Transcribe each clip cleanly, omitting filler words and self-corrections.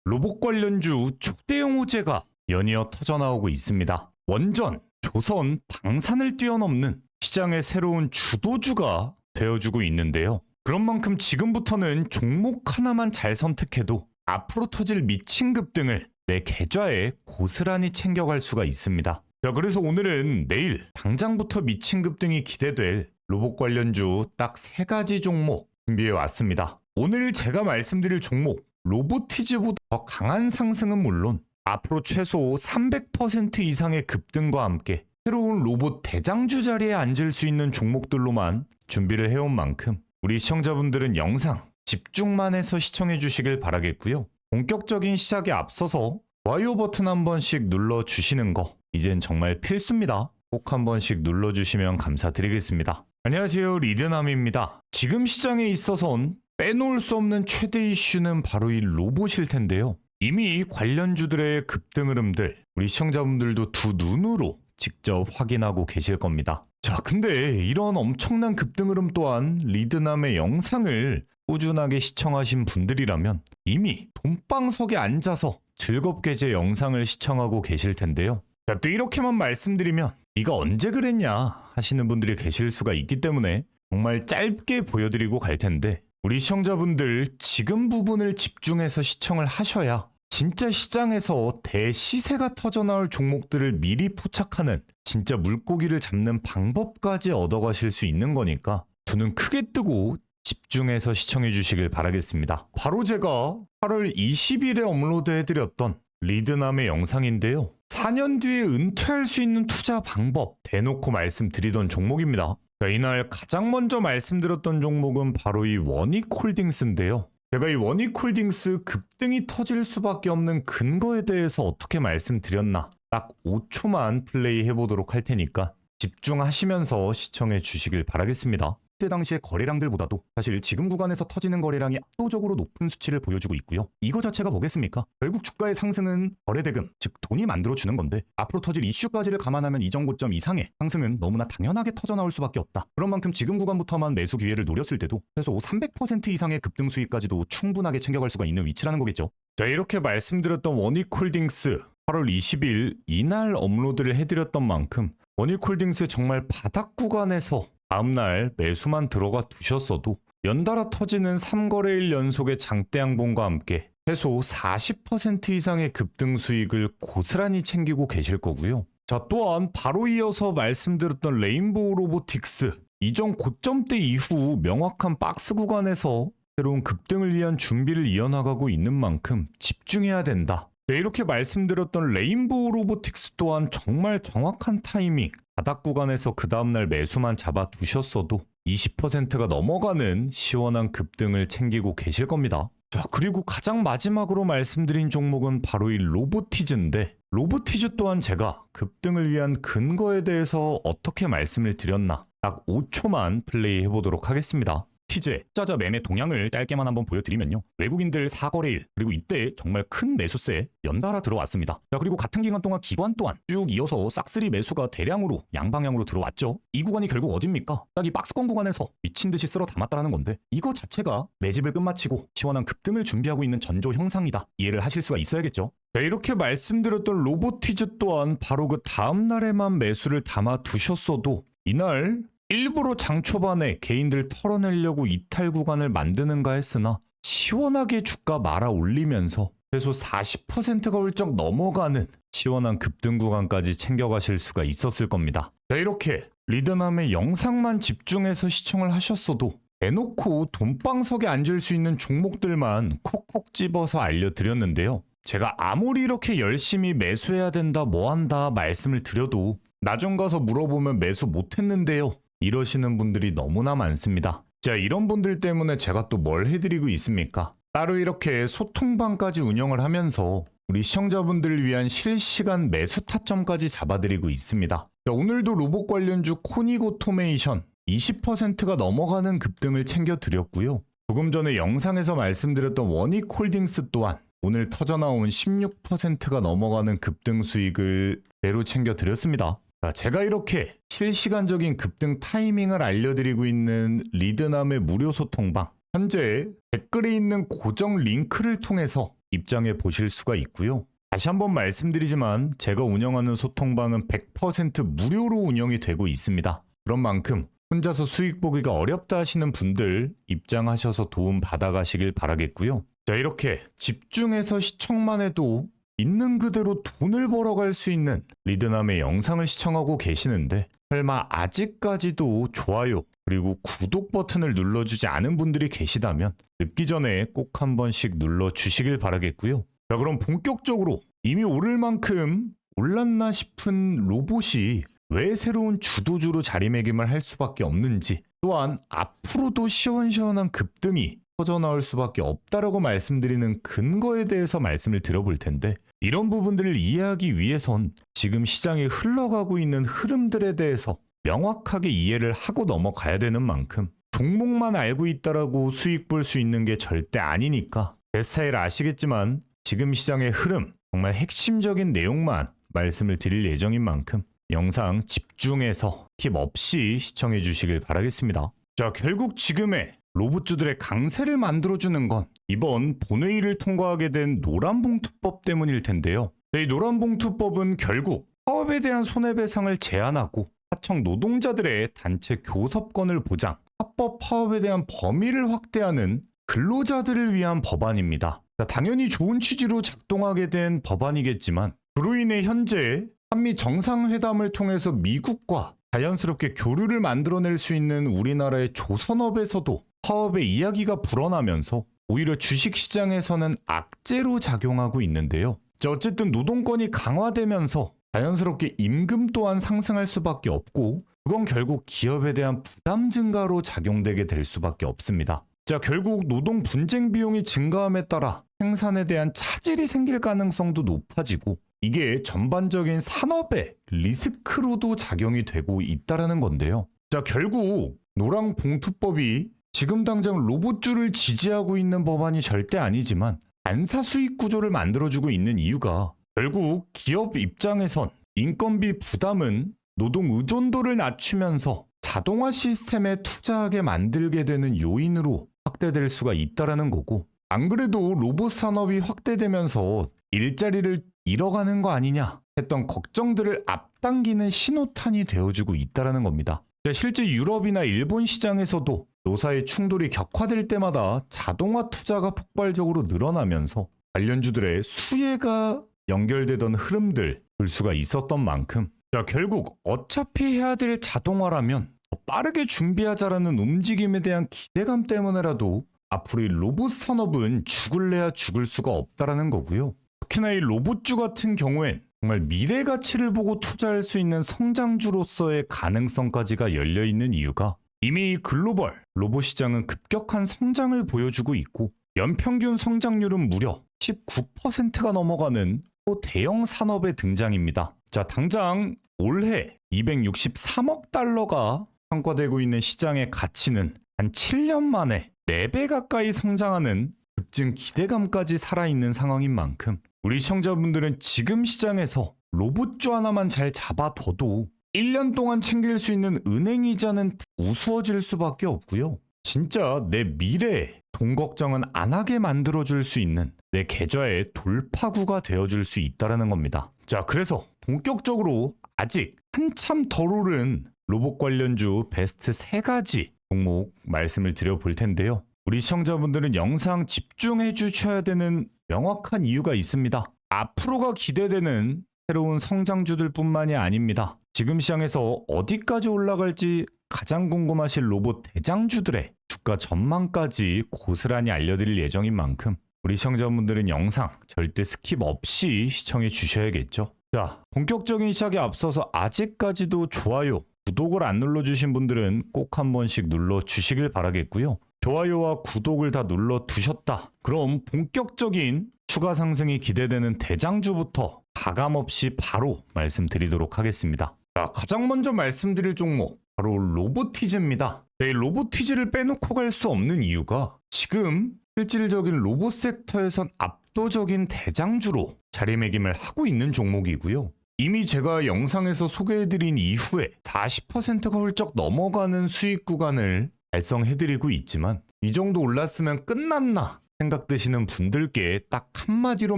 로봇 관련주 초대형 호재가 연이어 터져나오고 있습니다. 원전, 조선, 방산을 뛰어넘는 시장의 새로운 주도주가 되어주고 있는데요. 그런 만큼 지금부터는 종목 하나만 잘 선택해도 앞으로 터질 미친 급등을 내 계좌에 고스란히 챙겨갈 수가 있습니다. 자, 그래서 오늘은 내일 당장부터 미친 급등이 기대될 로봇 관련주 딱 3가지 종목 준비해 왔습니다. 오늘 제가 말씀드릴 종목 로보티즈보다 더 강한 상승은 물론 앞으로 최소 300% 이상의 급등과 함께 새로운 로봇 대장주 자리에 앉을 수 있는 종목들로만 준비를 해온 만큼 우리 시청자분들은 영상 집중만 해서 시청해 주시길 바라겠고요. 본격적인 시작에 앞서서 좋아요 버튼 한 번씩 눌러주시는 거 이젠 정말 필수입니다. 꼭 한 번씩 눌러주시면 감사드리겠습니다. 안녕하세요, 리드남입니다. 지금 시장에 있어선 빼놓을 수 없는 최대 이슈는 바로 이 로봇일 텐데요. 이미 관련주들의 급등 흐름들 우리 시청자분들도 두 눈으로 직접 확인하고 계실 겁니다. 자, 근데 이런 엄청난 급등 흐름 또한 리드남의 영상을 꾸준하게 시청하신 분들이라면 이미 돈방석에 앉아서 즐겁게 제 영상을 시청하고 계실 텐데요. 자, 또 이렇게만 말씀드리면 네가 언제 그랬냐 하시는 분들이 계실 수가 있기 때문에 정말 짧게 보여드리고 갈 텐데 우리 시청자분들 지금 부분을 집중해서 시청을 하셔야 진짜 시장에서 대시세가 터져나올 종목들을 미리 포착하는 진짜 물고기를 잡는 방법까지 얻어가실 수 있는 거니까 두 눈 크게 뜨고 집중해서 시청해 주시길 바라겠습니다. 바로 제가 8월 20일에 업로드해드렸던 리드남의 영상인데요. 4년 뒤에 은퇴할 수 있는 투자 방법 대놓고 말씀드리던 종목입니다. 이날 가장 먼저 말씀드렸던 종목은 바로 이 원익홀딩스인데요. 제가 이 원익홀딩스 급등이 터질 수밖에 없는 근거에 대해서 어떻게 말씀드렸나 딱 5초만 플레이 해보도록 할 테니까 집중하시면서 시청해 주시길 바라겠습니다. 그때 당시의 거래량들보다도 사실 지금 구간에서 터지는 거래량이 압도적으로 높은 수치를 보여주고 있고요. 이거 자체가 뭐겠습니까? 결국 주가의 상승은 거래대금, 즉 돈이 만들어주는 건데 앞으로 터질 이슈까지를 감안하면 이전 고점 이상의 상승은 너무나 당연하게 터져나올 수밖에 없다. 그런 만큼 지금 구간부터만 매수 기회를 노렸을 때도 최소 300% 이상의 급등 수익까지도 충분하게 챙겨갈 수가 있는 위치라는 거겠죠. 자, 이렇게 말씀드렸던 원익홀딩스 8월 20일 이날 업로드를 해드렸던 만큼 원익홀딩스 정말 바닥 구간에서 다음날 매수만 들어가 두셨어도 연달아 터지는 3거래일 연속의 장대 양봉과 함께 최소 40% 이상의 급등 수익을 고스란히 챙기고 계실 거고요. 자, 또한 바로 이어서 말씀드렸던 레인보우 로보틱스 이전 고점대 이후 명확한 박스 구간에서 새로운 급등을 위한 준비를 이어나가고 있는 만큼 집중해야 된다. 네, 이렇게 말씀드렸던 레인보우 로보틱스 또한 정말 정확한 타이밍 바닥 구간에서 그 다음날 매수만 잡아 두셨어도 20%가 넘어가는 시원한 급등을 챙기고 계실 겁니다. 자, 그리고 가장 마지막으로 말씀드린 종목은 바로 이 로보티즈인데 로보티즈 또한 제가 급등을 위한 근거에 대해서 어떻게 말씀을 드렸나 딱 5초만 플레이 해보도록 하겠습니다. 티즈의 투자자 매매 동향을 짧게만 한번 보여드리면요. 외국인들 4거래일 그리고 이때 정말 큰 매수세 연달아 들어왔습니다. 자, 그리고 같은 기간 동안 기관 또한 쭉 이어서 싹쓸이 매수가 대량으로 양방향으로 들어왔죠. 이 구간이 결국 어딥니까? 딱 이 박스권 구간에서 미친듯이 쓸어 담았다라는 건데 이거 자체가 매집을 끝마치고 시원한 급등을 준비하고 있는 전조 형상이다. 이해를 하실 수가 있어야겠죠. 자, 이렇게 말씀드렸던 로보티즈 또한 바로 그 다음날에만 매수를 담아 두셨어도 이날 일부러 장 초반에 개인들 털어내려고 이탈 구간을 만드는가 했으나 시원하게 주가 말아 올리면서 최소 40%가 훌쩍 넘어가는 시원한 급등 구간까지 챙겨가실 수가 있었을 겁니다. 자, 이렇게 리드남의 영상만 집중해서 시청을 하셨어도 대놓고 돈방석에 앉을 수 있는 종목들만 콕콕 집어서 알려드렸는데요. 제가 아무리 이렇게 열심히 매수해야 된다 뭐한다 말씀을 드려도 나중 가서 물어보면 매수 못했는데요 이러시는 분들이 너무나 많습니다. 자, 이런 분들 때문에 제가 또 뭘 해드리고 있습니까? 따로 이렇게 소통방까지 운영을 하면서 우리 시청자분들을 위한 실시간 매수 타점까지 잡아드리고 있습니다. 자, 오늘도 로봇 관련주 코닉 오토메이션 20%가 넘어가는 급등을 챙겨드렸고요. 조금 전에 영상에서 말씀드렸던 원익홀딩스 또한 오늘 터져나온 16%가 넘어가는 급등 수익을 그대로 챙겨드렸습니다. 제가 이렇게 실시간적인 급등 타이밍을 알려드리고 있는 리드남의 무료 소통방 현재 댓글에 있는 고정 링크를 통해서 입장해 보실 수가 있고요. 다시 한번 말씀드리지만 제가 운영하는 소통방은 100% 무료로 운영이 되고 있습니다. 그런 만큼 혼자서 수익 보기가 어렵다 하시는 분들 입장하셔서 도움 받아가시길 바라겠고요. 자, 이렇게 집중해서 시청만 해도 있는 그대로 돈을 벌어갈 수 있는 리드남의 영상을 시청하고 계시는데 설마 아직까지도 좋아요 그리고 구독 버튼을 눌러주지 않은 분들이 계시다면 늦기 전에 꼭 한 번씩 눌러주시길 바라겠고요. 자, 그럼 본격적으로 이미 오를 만큼 올랐나 싶은 로봇이 왜 새로운 주도주로 자리매김을 할 수밖에 없는지, 또한 앞으로도 시원시원한 급등이 터져나올 수밖에 없다라고 말씀드리는 근거에 대해서 말씀을 드려볼 텐데, 이런 부분들을 이해하기 위해선 지금 시장이 흘러가고 있는 흐름들에 대해서 명확하게 이해를 하고 넘어가야 되는 만큼 종목만 알고 있다라고 수익 볼 수 있는 게 절대 아니니까 제 스타일 아시겠지만 지금 시장의 흐름 정말 핵심적인 내용만 말씀을 드릴 예정인 만큼 영상 집중해서 킵 없이 시청해 주시길 바라겠습니다. 자, 결국 지금의 로봇주들의 강세를 만들어주는 건 이번 본회의를 통과하게 된 노란봉투법 때문일 텐데요. 이 노란봉투법은 결국 사업에 대한 손해배상을 제한하고 하청 노동자들의 단체 교섭권을 보장, 합법 파업에 대한 범위를 확대하는 근로자들을 위한 법안입니다. 당연히 좋은 취지로 작동하게 된 법안이겠지만 그로 인해 현재 한미 정상회담을 통해서 미국과 자연스럽게 교류를 만들어낼 수 있는 우리나라의 조선업에서도 파업의 이야기가 불어나면서 오히려 주식시장에서는 악재로 작용하고 있는데요. 어쨌든 노동권이 강화되면서 자연스럽게 임금 또한 상승할 수밖에 없고 그건 결국 기업에 대한 부담 증가로 작용되게 될 수밖에 없습니다. 자, 결국 노동 분쟁 비용이 증가함에 따라 생산에 대한 차질이 생길 가능성도 높아지고 이게 전반적인 산업의 리스크로도 작용이 되고 있다라는 건데요. 자, 결국 노란봉투법이 지금 당장 로봇주를 지지하고 있는 법안이 절대 아니지만 반사 수익 구조를 만들어주고 있는 이유가 결국 기업 입장에선 인건비 부담은 노동 의존도를 낮추면서 자동화 시스템에 투자하게 만들게 되는 요인으로 확대될 수가 있다라는 거고, 안 그래도 로봇 산업이 확대되면서 일자리를 잃어가는 거 아니냐 했던 걱정들을 앞당기는 신호탄이 되어주고 있다라는 겁니다. 실제 유럽이나 일본 시장에서도 노사의 충돌이 격화될 때마다 자동화 투자가 폭발적으로 늘어나면서 관련주들의 수혜가 연결되던 흐름들 볼 수가 있었던 만큼, 자, 결국 어차피 해야 될 자동화라면 더 빠르게 준비하자라는 움직임에 대한 기대감 때문에라도 앞으로 이 로봇 산업은 죽을래야 죽을 수가 없다라는 거고요. 특히나 이 로봇주 같은 경우엔 정말 미래 가치를 보고 투자할 수 있는 성장주로서의 가능성까지가 열려있는 이유가 이미 글로벌 로봇 시장은 급격한 성장을 보여주고 있고 연평균 성장률은 무려 19%가 넘어가는 또 대형 산업의 등장입니다. 자, 당장 올해 263억 달러가 평가되고 있는 시장의 가치는 한 7년 만에 4배 가까이 성장하는 급증 기대감까지 살아있는 상황인 만큼 우리 시청자분들은 지금 시장에서 로봇주 하나만 잘 잡아둬도 1년 동안 챙길 수 있는 은행 이자는 우스워질 수밖에 없고요. 진짜 내 미래에 돈 걱정은 안 하게 만들어줄 수 있는 내 계좌의 돌파구가 되어줄 수 있다는 겁니다. 자, 그래서 본격적으로 아직 한참 덜 오른 로봇 관련주 베스트 3가지 종목 말씀을 드려볼 텐데요. 우리 시청자분들은 영상 집중해 주셔야 되는 명확한 이유가 있습니다. 앞으로가 기대되는 새로운 성장주들 뿐만이 아닙니다. 지금 시장에서 어디까지 올라갈지 가장 궁금하신 로봇 대장주들의 주가 전망까지 고스란히 알려드릴 예정인 만큼 우리 시청자분들은 영상 절대 스킵 없이 시청해 주셔야겠죠. 자, 본격적인 시작에 앞서서 아직까지도 좋아요, 구독을 안 눌러주신 분들은 꼭 한 번씩 눌러주시길 바라겠고요. 좋아요와 구독을 다 눌러두셨다. 그럼 본격적인 추가 상승이 기대되는 대장주부터 가감없이 바로 말씀드리도록 하겠습니다. 자, 가장 먼저 말씀드릴 종목 바로 로보티즈입니다. 이 로보티즈를 빼놓고 갈 수 없는 이유가 지금 실질적인 로봇 섹터에선 압도적인 대장주로 자리매김을 하고 있는 종목이고요. 이미 제가 영상에서 소개해드린 이후에 40%가 훌쩍 넘어가는 수익 구간을 달성해드리고 있지만 이 정도 올랐으면 끝났나 생각되시는 분들께 딱 한마디로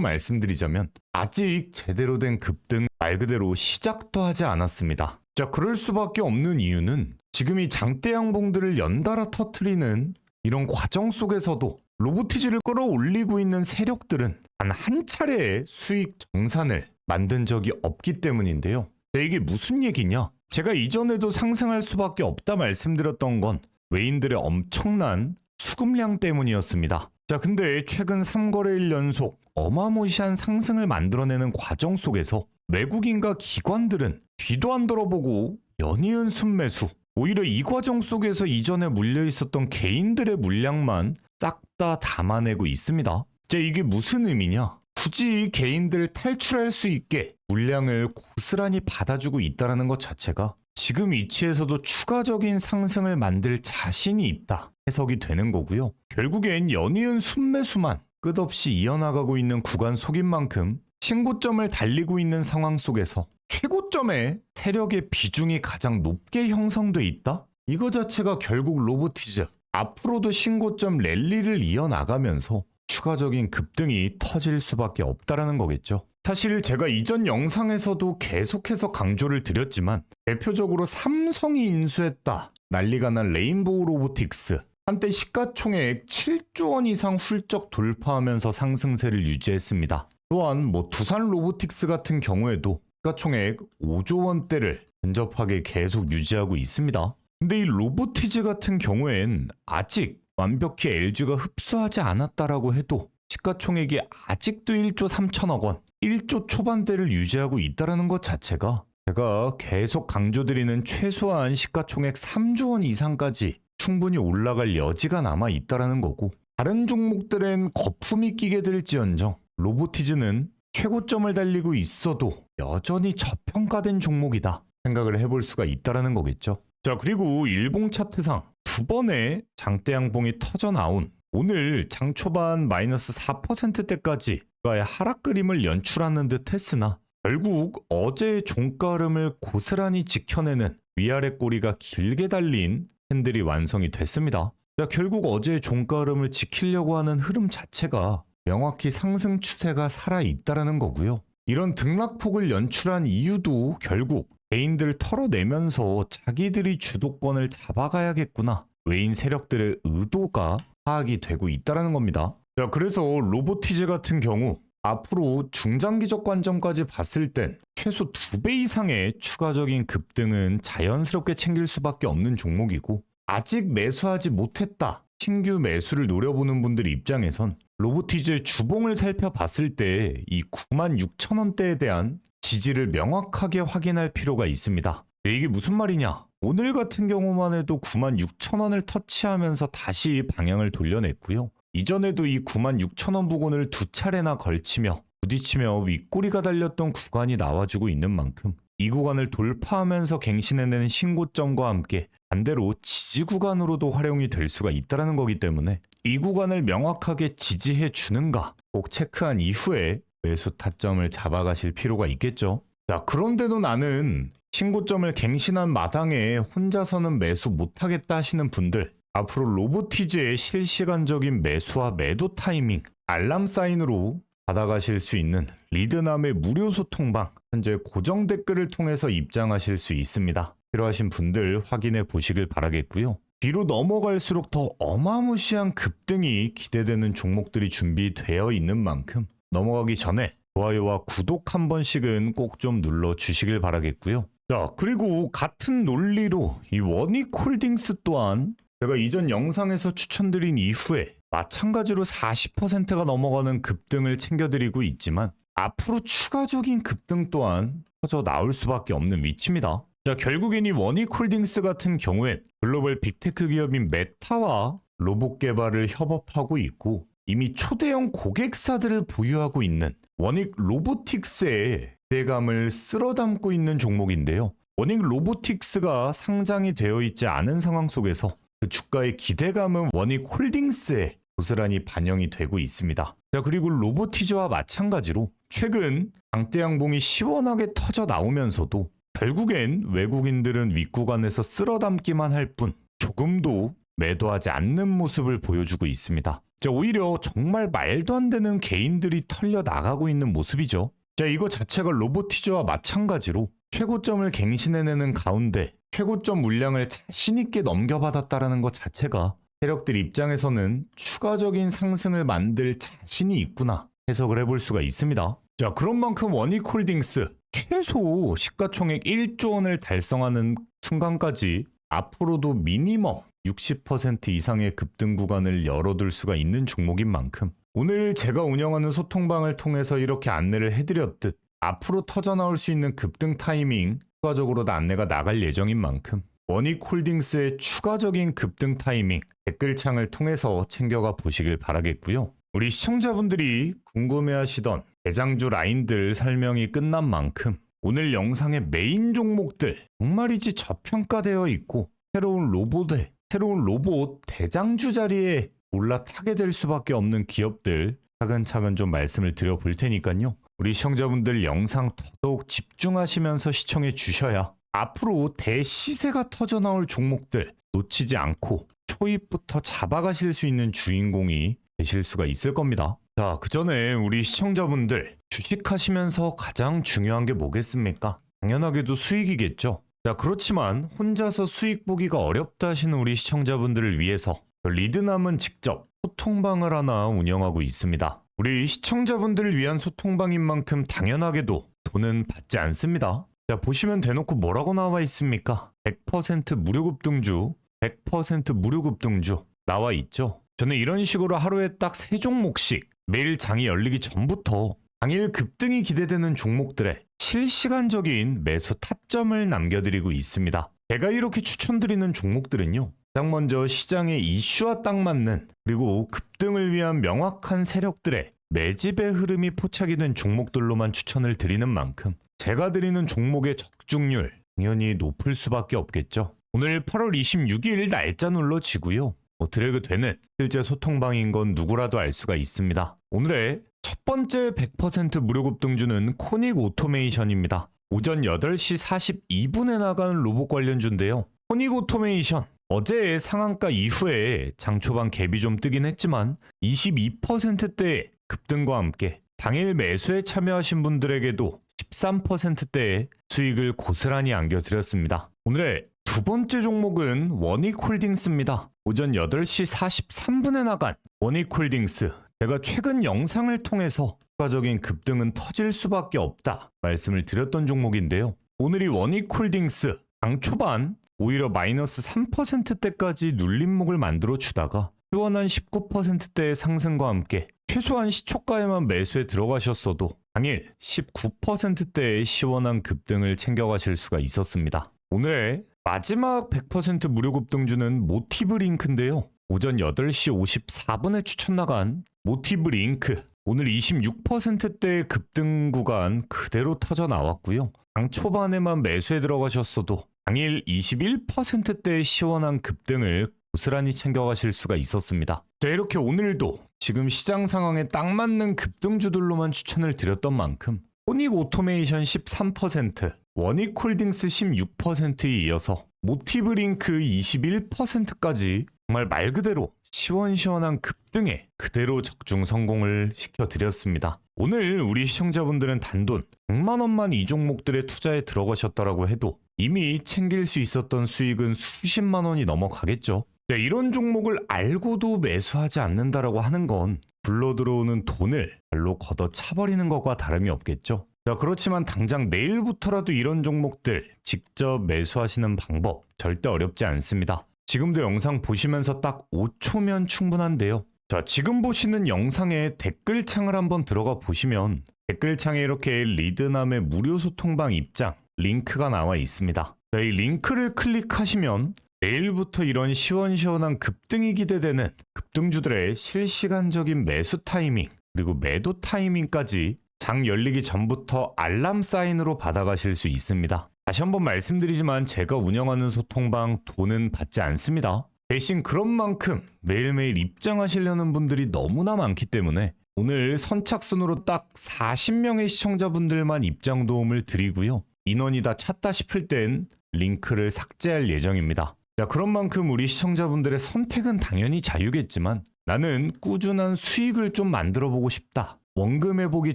말씀드리자면 아직 제대로 된 급등 말 그대로 시작도 하지 않았습니다. 자, 그럴 수밖에 없는 이유는 지금 이 장대 양봉들을 연달아 터트리는 이런 과정 속에서도 로보티즈를 끌어올리고 있는 세력들은 단 한 차례의 수익 정산을 만든 적이 없기 때문인데요. 자, 이게 무슨 얘기냐? 제가 이전에도 상승할 수밖에 없다 말씀드렸던 건 외인들의 엄청난 수급량 때문이었습니다. 자, 근데 최근 3거래일 연속 어마무시한 상승을 만들어내는 과정 속에서 외국인과 기관들은 뒤도 안 돌아보고 연이은 순매수, 오히려 이 과정 속에서 이전에 물려 있었던 개인들의 물량만 싹 다 담아내고 있습니다. 자, 이게 무슨 의미냐? 굳이 개인들 탈출할 수 있게 물량을 고스란히 받아주고 있다는 것 자체가 지금 위치에서도 추가적인 상승을 만들 자신이 있다 해석이 되는 거고요. 결국엔 연이은 순매수만 끝없이 이어나가고 있는 구간 속인 만큼 신고점을 달리고 있는 상황 속에서 최고점에 세력의 비중이 가장 높게 형성돼 있다? 이거 자체가 결국 로보티즈 앞으로도 신고점 랠리를 이어나가면서 추가적인 급등이 터질 수밖에 없다라는 거겠죠. 사실 제가 이전 영상에서도 계속해서 강조를 드렸지만 대표적으로 삼성이 인수했다 난리가 난 레인보우 로보틱스, 한때 시가총액 7조 원 이상 훌쩍 돌파하면서 상승세를 유지했습니다. 또한 두산 로보틱스 같은 경우에도 시가총액 5조 원대를 근접하게 계속 유지하고 있습니다. 근데 이 로보티즈 같은 경우엔 아직 완벽히 LG가 흡수하지 않았다라고 해도 시가총액이 아직도 1조 3천억 원, 1조 초반대를 유지하고 있다는 것 자체가 제가 계속 강조드리는 최소한 시가총액 3조 원 이상까지 충분히 올라갈 여지가 남아 있다는 거고, 다른 종목들엔 거품이 끼게 될지언정 로보티즈는 최고점을 달리고 있어도 여전히 저평가된 종목이다 생각을 해볼 수가 있다는 거겠죠. 자, 그리고 일봉 차트상 두 번의 장대 양봉이 터져 나온 오늘 장 초반 마이너스 4%대까지 가의 하락 그림을 연출하는 듯 했으나 결국 어제의 종가 흐름을 고스란히 지켜내는 위아래 꼬리가 길게 달린 캔들이 완성이 됐습니다. 자, 결국 어제의 종가 흐름을 지키려고 하는 흐름 자체가 명확히 상승 추세가 살아있다는 거고요. 이런 등락폭을 연출한 이유도 결국 개인들 털어내면서 자기들이 주도권을 잡아가야겠구나, 외인 세력들의 의도가 파악이 되고 있다는 겁니다. 자, 그래서 로보티즈 같은 경우 앞으로 중장기적 관점까지 봤을 땐 최소 2배 이상의 추가적인 급등은 자연스럽게 챙길 수밖에 없는 종목이고, 아직 매수하지 못했다 신규 매수를 노려보는 분들 입장에선 로보티즈의 주봉을 살펴봤을 때 이 96,000원대에 대한 지지를 명확하게 확인할 필요가 있습니다. 이게 무슨 말이냐? 오늘 같은 경우만 해도 96,000원을 터치하면서 다시 방향을 돌려냈고요. 이전에도 이 96,000원 부근을 두 차례나 걸치며 부딪히며 윗꼬리가 달렸던 구간이 나와주고 있는 만큼 이 구간을 돌파하면서 갱신해내는 신고점과 함께 반대로 지지 구간으로도 활용이 될 수가 있다는 거기 때문에 이 구간을 명확하게 지지해 주는가 꼭 체크한 이후에 매수 타점을 잡아가실 필요가 있겠죠. 자, 그런데도 나는 신고점을 갱신한 마당에 혼자서는 매수 못하겠다 하시는 분들, 앞으로 로보티즈의 실시간적인 매수와 매도 타이밍 알람 사인으로 받아가실 수 있는 리드남의 무료 소통방 현재 고정 댓글을 통해서 입장하실 수 있습니다. 필요하신 분들 확인해 보시길 바라겠고요. 뒤로 넘어갈수록 더 어마무시한 급등이 기대되는 종목들이 준비되어 있는 만큼 넘어가기 전에 좋아요와 구독 한 번씩은 꼭 좀 눌러주시길 바라겠고요. 자, 그리고 같은 논리로 이 원익홀딩스 또한 제가 이전 영상에서 추천드린 이후에 마찬가지로 40%가 넘어가는 급등을 챙겨드리고 있지만 앞으로 추가적인 급등 또한 터져 나올 수밖에 없는 위치입니다. 자, 결국엔 이 원익홀딩스 같은 경우엔 글로벌 빅테크 기업인 메타와 로봇 개발을 협업하고 있고 이미 초대형 고객사들을 보유하고 있는 원익 로보틱스의 기대감을 쓸어담고 있는 종목인데요. 원익 로보틱스가 상장이 되어 있지 않은 상황 속에서 그 주가의 기대감은 원익 홀딩스에 고스란히 반영이 되고 있습니다. 자, 그리고 로보티즈와 마찬가지로 최근 장대 양봉이 시원하게 터져 나오면서도 결국엔 외국인들은 윗구간에서 쓸어담기만 할 뿐 조금도 매도하지 않는 모습을 보여주고 있습니다. 자, 오히려 정말 말도 안 되는 개인들이 털려 나가고 있는 모습이죠. 자, 이거 자체가 로보티즈와 마찬가지로 최고점을 갱신해내는 가운데 최고점 물량을 자신 있게 넘겨받았다라는 것 자체가 세력들 입장에서는 추가적인 상승을 만들 자신이 있구나 해석을 해볼 수가 있습니다. 자, 그런 만큼 원익홀딩스 최소 시가총액 1조 원을 달성하는 순간까지 앞으로도 미니멈 60% 이상의 급등 구간을 열어둘 수가 있는 종목인 만큼 오늘 제가 운영하는 소통방을 통해서 이렇게 안내를 해드렸듯 앞으로 터져나올 수 있는 급등 타이밍 추가적으로 안내가 나갈 예정인 만큼 원익홀딩스의 추가적인 급등 타이밍 댓글창을 통해서 챙겨가 보시길 바라겠고요. 우리 시청자분들이 궁금해하시던 대장주 라인들 설명이 끝난 만큼 오늘 영상의 메인 종목들 정말이지 저평가되어 있고 새로운 로봇 대장주 자리에 올라타게 될 수밖에 없는 기업들 차근차근 좀 말씀을 드려볼 테니까요. 우리 시청자분들 영상 더더욱 집중하시면서 시청해 주셔야 앞으로 대시세가 터져나올 종목들 놓치지 않고 초입부터 잡아가실 수 있는 주인공이 되실 수가 있을 겁니다. 자, 그 전에 우리 시청자분들 주식하시면서 가장 중요한 게 뭐겠습니까? 당연하게도 수익이겠죠. 자, 그렇지만 혼자서 수익 보기가 어렵다 하시는 우리 시청자분들을 위해서 리드남은 직접 소통방을 하나 운영하고 있습니다. 우리 시청자분들을 위한 소통방인 만큼 당연하게도 돈은 받지 않습니다. 자, 보시면 대놓고 뭐라고 나와 있습니까? 100% 무료 급등주, 100% 무료 급등주 나와 있죠. 저는 이런 식으로 하루에 딱 3종목씩 매일 장이 열리기 전부터 당일 급등이 기대되는 종목들의 실시간적인 매수 타점을 남겨드리고 있습니다. 제가 이렇게 추천드리는 종목들은요, 가장 먼저 시장의 이슈와 딱 맞는 그리고 급등을 위한 명확한 세력들의 매집의 흐름이 포착이 된 종목들로만 추천을 드리는 만큼 제가 드리는 종목의 적중률 당연히 높을 수밖에 없겠죠. 오늘 8월 26일 날짜 눌러지고요. 드래그 되는 실제 소통방인 건 누구라도 알 수가 있습니다. 오늘의 첫 번째 100% 무료 급등주는 코닉 오토메이션입니다. 오전 8시 42분에 나간 로봇 관련주인데요. 코닉 오토메이션 어제 상한가 이후에 장 초반 갭이 좀 뜨긴 했지만 22%대의 급등과 함께 당일 매수에 참여하신 분들에게도 13%대의 수익을 고스란히 안겨드렸습니다. 오늘의 두 번째 종목은 원익홀딩스입니다. 오전 8시 43분에 나간 원익홀딩스, 제가 최근 영상을 통해서 추가적인 급등은 터질 수밖에 없다 말씀을 드렸던 종목인데요. 오늘 이 원익홀딩스 장 초반 오히려 마이너스 3%대까지 눌림목을 만들어 주다가 시원한 19%대의 상승과 함께 최소한 시초가에만 매수에 들어가셨어도 당일 19%대의 시원한 급등을 챙겨가실 수가 있었습니다. 오늘의 마지막 100% 무료 급등주는 모티브 링크인데요. 오전 8시 54분에 추천 나간 모티브 링크 오늘 26%대의 급등 구간 그대로 터져 나왔고요. 장 초반에만 매수에 들어가셨어도 당일 21%대의 시원한 급등을 고스란히 챙겨가실 수가 있었습니다. 자, 이렇게 오늘도 지금 시장 상황에 딱 맞는 급등주들로만 추천을 드렸던 만큼 코닉 오토메이션 13%, 원익홀딩스 16%에 이어서 모티브 링크 21%까지 정말 말 그대로 시원시원한 급등에 그대로 적중 성공을 시켜드렸습니다. 오늘 우리 시청자분들은 단돈 100만 원만 이 종목들의 투자에 들어가셨다라고 해도 이미 챙길 수 있었던 수익은 수십만 원이 넘어가겠죠. 자, 이런 종목을 알고도 매수하지 않는다라고 하는 건 굴러들어오는 돈을 발로 걷어차버리는 것과 다름이 없겠죠. 자, 그렇지만 당장 내일부터라도 이런 종목들 직접 매수하시는 방법 절대 어렵지 않습니다. 지금도 영상 보시면서 딱 5초면 충분한데요. 자, 지금 보시는 영상의 댓글창을 한번 들어가 보시면 댓글창에 이렇게 리드남의 무료 소통방 입장 링크가 나와 있습니다. 자, 이 링크를 클릭하시면 내일부터 이런 시원시원한 급등이 기대되는 급등주들의 실시간적인 매수 타이밍 그리고 매도 타이밍까지 장 열리기 전부터 알람 사인으로 받아가실 수 있습니다. 다시 한번 말씀드리지만 제가 운영하는 소통방 돈은 받지 않습니다. 대신 그런 만큼 매일매일 입장하시려는 분들이 너무나 많기 때문에 오늘 선착순으로 딱 40명의 시청자분들만 입장 도움을 드리고요. 인원이 다 찼다 싶을 땐 링크를 삭제할 예정입니다. 자, 그런 만큼 우리 시청자분들의 선택은 당연히 자유겠지만 나는 꾸준한 수익을 좀 만들어 보고 싶다. 원금 회복이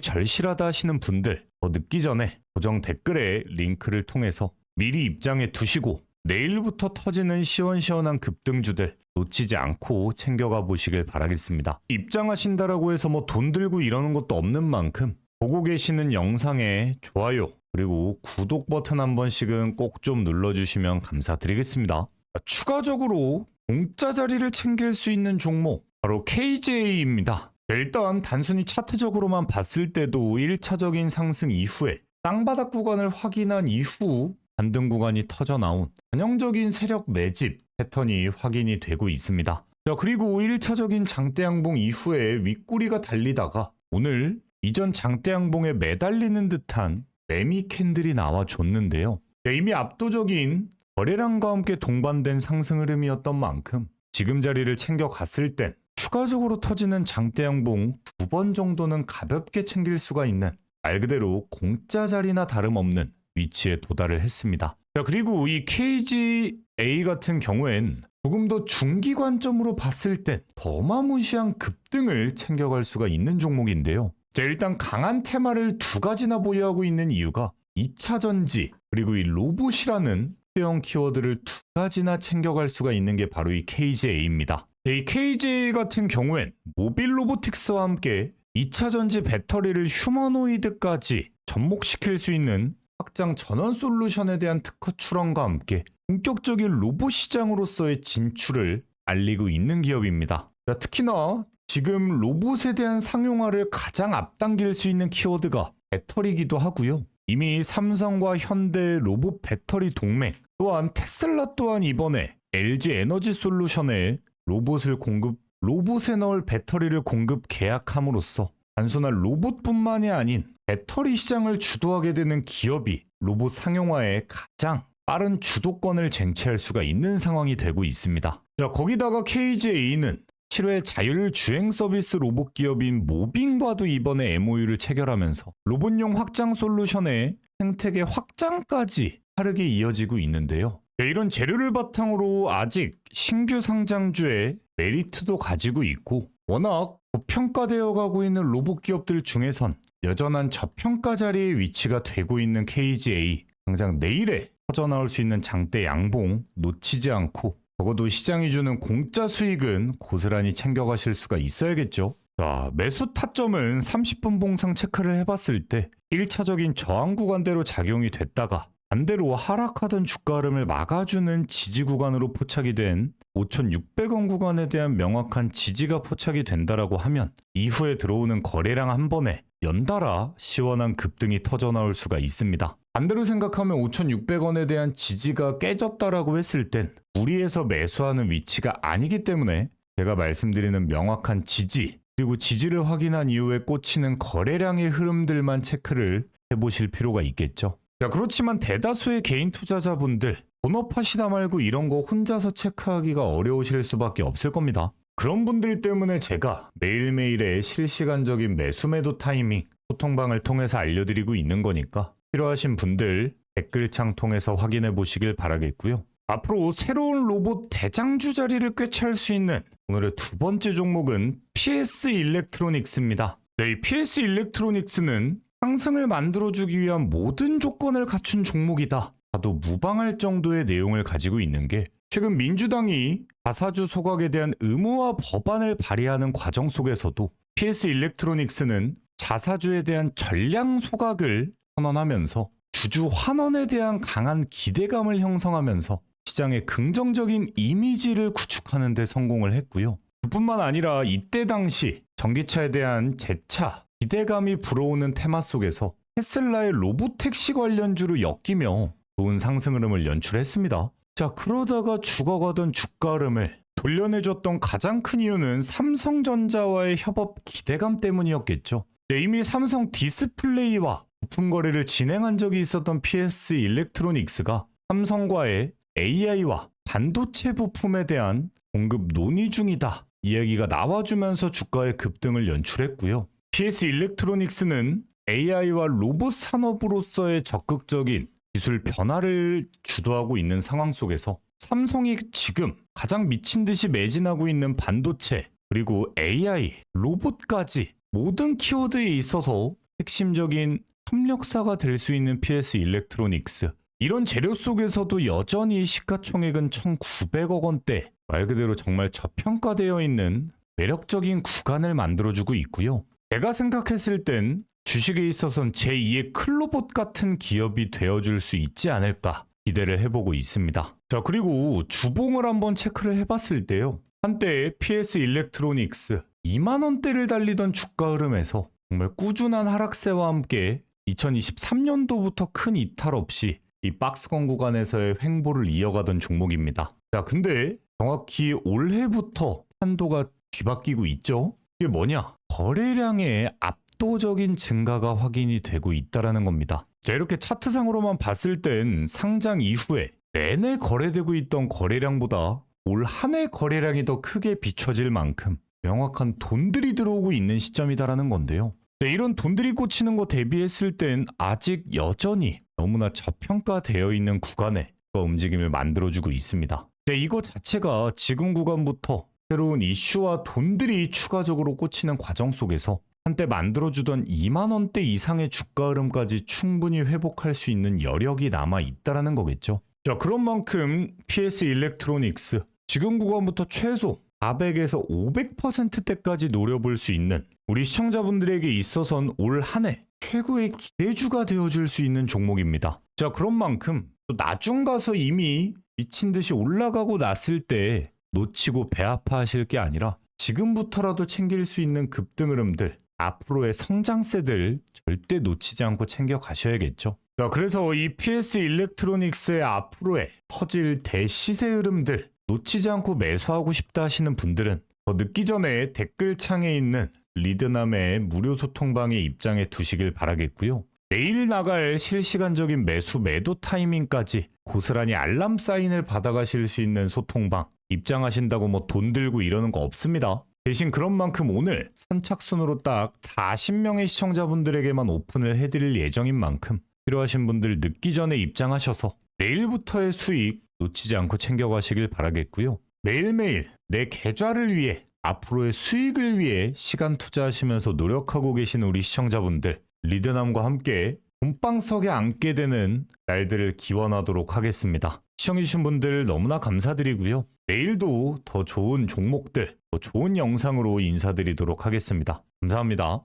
절실하다 하시는 분들 더 늦기 전에 고정 댓글에 링크를 통해서 미리 입장해 두시고 내일부터 터지는 시원시원한 급등주들 놓치지 않고 챙겨가 보시길 바라겠습니다. 입장하신다라고 해서 뭐 돈 들고 이러는 것도 없는 만큼 보고 계시는 영상에 좋아요 그리고 구독 버튼 한 번씩은 꼭 좀 눌러주시면 감사드리겠습니다. 추가적으로 공짜 자리를 챙길 수 있는 종목 바로 KJ입니다. 일단 단순히 차트적으로만 봤을 때도 1차적인 상승 이후에 땅바닥 구간을 확인한 이후 반등 구간이 터져 나온 전형적인 세력 매집 패턴이 확인이 되고 있습니다. 자, 그리고 1차적인 장대 양봉 이후에 윗꼬리가 달리다가 오늘 이전 장대 양봉에 매달리는 듯한 매미 캔들이 나와줬는데요. 이미 압도적인 거래량과 함께 동반된 상승 흐름이었던 만큼 지금 자리를 챙겨갔을 땐 추가적으로 터지는 장대 양봉 2번 정도는 가볍게 챙길 수가 있는 말 그대로 공짜 자리나 다름없는 위치에 도달을 했습니다. 자, 그리고 이 KGA 같은 경우엔 조금 더 중기 관점으로 봤을 땐 어마무시한 급등을 챙겨갈 수가 있는 종목인데요. 자, 일단 강한 테마를 두 가지나 보유하고 있는 이유가 2차 전지 그리고 이 로봇이라는 특정 키워드를 두 가지나 챙겨갈 수가 있는 게 바로 이 KJA입니다. 이 KJ 같은 경우엔 모빌 로보틱스와 함께 2차 전지 배터리를 휴머노이드까지 접목시킬 수 있는 확장 전원 솔루션에 대한 특허 출원과 함께 본격적인 로봇 시장으로서의 진출을 알리고 있는 기업입니다. 자, 특히나 지금 로봇에 대한 상용화를 가장 앞당길 수 있는 키워드가 배터리이기도 하고요. 이미 삼성과 현대 로봇 배터리 동맹 또한 테슬라 또한 이번에 LG 에너지 솔루션에 로봇에 넣을 배터리를 공급 계약함으로써 단순한 로봇뿐만이 아닌 배터리 시장을 주도하게 되는 기업이 로봇 상용화에 가장 빠른 주도권을 쟁취할 수가 있는 상황이 되고 있습니다. 자, 거기다가 KJA는 7회 자율주행 서비스 로봇 기업인 모빙과도 이번에 MOU를 체결하면서 로봇용 확장 솔루션의 생태계 확장까지 빠르게 이어지고 있는데요. 이런 재료를 바탕으로 아직 신규 상장주의 메리트도 가지고 있고 워낙 고평가되어 가고 있는 로봇 기업들 중에선 여전한 저평가 자리에 위치가 되고 있는 KGA 당장 내일에 터져나올 수 있는 장대 양봉 놓치지 않고 적어도 시장이 주는 공짜 수익은 고스란히 챙겨가실 수가 있어야겠죠. 자, 매수 타점은 30분 봉상 체크를 해봤을 때 1차적인 저항 구간대로 작용이 됐다가 반대로 하락하던 주가 흐름을 막아주는 지지 구간으로 포착이 된 5,600원 구간에 대한 명확한 지지가 포착이 된다라고 하면 이후에 들어오는 거래량 한 번에 연달아 시원한 급등이 터져나올 수가 있습니다. 반대로 생각하면 5,600원에 대한 지지가 깨졌다라고 했을 땐 무리해서 매수하는 위치가 아니기 때문에 제가 말씀드리는 명확한 지지 그리고 지지를 확인한 이후에 꽂히는 거래량의 흐름들만 체크를 해보실 필요가 있겠죠. 자, 그렇지만 대다수의 개인 투자자분들 본업하시다 말고 이런 거 혼자서 체크하기가 어려우실 수밖에 없을 겁니다. 그런 분들 때문에 제가 매일매일의 실시간적인 매수 매도 타이밍 소통방을 통해서 알려드리고 있는 거니까 필요하신 분들 댓글창 통해서 확인해 보시길 바라겠고요. 앞으로 새로운 로봇 대장주 자리를 꿰찰 수 있는 오늘의 두 번째 종목은 PS 일렉트로닉스입니다. 네, 이 PS 일렉트로닉스는 상승을 만들어주기 위한 모든 조건을 갖춘 종목이다. 봐도 무방할 정도의 내용을 가지고 있는 게 최근 민주당이 자사주 소각에 대한 의무화 법안을 발의하는 과정 속에서도 PS 일렉트로닉스는 자사주에 대한 전량 소각을 선언하면서 주주 환원에 대한 강한 기대감을 형성하면서 시장의 긍정적인 이미지를 구축하는 데 성공을 했고요. 그뿐만 아니라 이때 당시 전기차에 대한 재차 기대감이 불어오는 테마 속에서 테슬라의 로보택시 관련주로 엮이며 좋은 상승 흐름을 연출했습니다. 자, 그러다가 죽어가던 주가 흐름을 돌려내줬던 가장 큰 이유는 삼성전자와의 협업 기대감 때문이었겠죠. 이미 삼성 디스플레이와 부품 거래를 진행한 적이 있었던 PS 일렉트로닉스가 삼성과의 AI와 반도체 부품에 대한 공급 논의 중이다 이야기가 나와주면서 주가의 급등을 연출했고요. PS 일렉트로닉스는 AI와 로봇 산업으로서의 적극적인 기술 변화를 주도하고 있는 상황 속에서 삼성이 지금 가장 미친 듯이 매진하고 있는 반도체 그리고 AI, 로봇까지 모든 키워드에 있어서 핵심적인 협력사가 될 수 있는 PS 일렉트로닉스. 이런 재료 속에서도 여전히 시가총액은 1,900억 원대, 말 그대로 정말 저평가되어 있는 매력적인 구간을 만들어주고 있고요. 제가 생각했을 땐 주식에 있어선 제2의 클로봇 같은 기업이 되어줄 수 있지 않을까 기대를 해보고 있습니다. 자, 그리고 주봉을 한번 체크를 해봤을 때요. 한때 PS 일렉트로닉스 2만원대를 달리던 주가 흐름에서 정말 꾸준한 하락세와 함께 2023년도부터 큰 이탈 없이 이 박스권 구간에서의 횡보를 이어가던 종목입니다. 자, 근데 정확히 올해부터 판도가 뒤바뀌고 있죠? 이게 뭐냐? 거래량의 압도적인 증가가 확인이 되고 있다는 겁니다. 자, 이렇게 차트상으로만 봤을 땐 상장 이후에 내내 거래되고 있던 거래량보다 올 한 해 거래량이 더 크게 비춰질 만큼 명확한 돈들이 들어오고 있는 시점이다라는 건데요. 네, 이런 돈들이 꽂히는 거 대비했을 땐 아직 여전히 너무나 저평가되어 있는 구간에 움직임을 만들어주고 있습니다. 네, 이거 자체가 지금 구간부터 새로운 이슈와 돈들이 추가적으로 꽂히는 과정 속에서 한때 만들어주던 2만원대 이상의 주가 흐름까지 충분히 회복할 수 있는 여력이 남아 있다는 거겠죠. 자, 그런 만큼 PS 일렉트로닉스 지금 구간부터 최소 400에서 500%대까지 노려볼 수 있는 우리 시청자분들에게 있어선 올 한 해 최고의 기대주가 되어줄 수 있는 종목입니다. 자, 그런 만큼 또 나중 가서 이미 미친 듯이 올라가고 났을 때 놓치고 배 아파하실 게 아니라 지금부터라도 챙길 수 있는 급등 흐름들, 앞으로의 성장세들 절대 놓치지 않고 챙겨 가셔야겠죠. 자, 그래서 이 PS 일렉트로닉스의 앞으로의 터질 대시세 흐름들 놓치지 않고 매수하고 싶다 하시는 분들은 더 늦기 전에 댓글창에 있는 리드남의 무료 소통방에 입장해 두시길 바라겠고요. 내일 나갈 실시간적인 매수 매도 타이밍까지 고스란히 알람 사인을 받아가실 수 있는 소통방 입장하신다고 뭐 돈 들고 이러는 거 없습니다. 대신 그런 만큼 오늘 선착순으로 딱 40명의 시청자분들에게만 오픈을 해드릴 예정인 만큼 필요하신 분들 늦기 전에 입장하셔서 내일부터의 수익 놓치지 않고 챙겨가시길 바라겠고요. 매일매일 내 계좌를 위해 앞으로의 수익을 위해 시간 투자하시면서 노력하고 계신 우리 시청자분들 리드남과 함께 본방석에 앉게 되는 날들을 기원하도록 하겠습니다. 시청해주신 분들 너무나 감사드리고요. 내일도 더 좋은 종목들, 더 좋은 영상으로 인사드리도록 하겠습니다. 감사합니다.